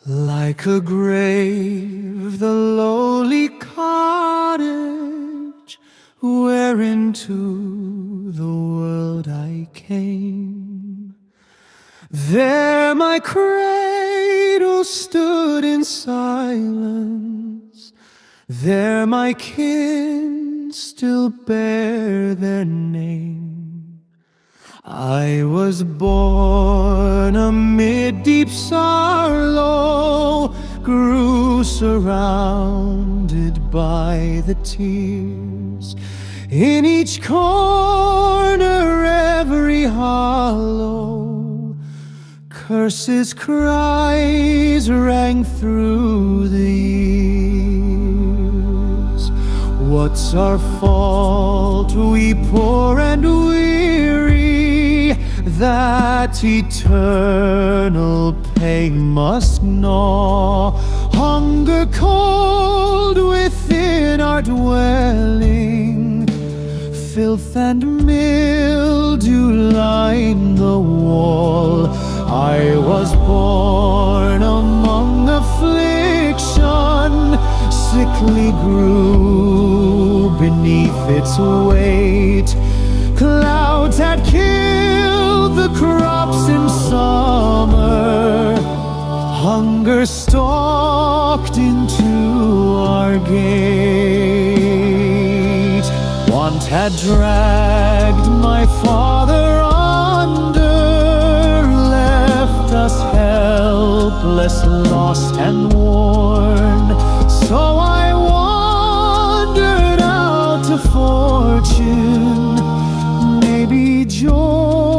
Like a grave, the lowly cottage where into the world I came. There my cradle stood in silence. There my kin still bear their name. I was born amid deep sorrow, grew surrounded by the tears. In each corner, every hollow, curses, cries rang through the years. What's our fault, we poor and weary, that eternal pain must gnaw? Hunger cold within our dwelling, filth and mildew line the wall. I was born among affliction, sickly grew beneath its weight. Clouds had killed the crops in summer, hunger stalked into our gate. Want had dragged my father under, left us helpless, lost and worn. So I wandered out to fortune, maybe joy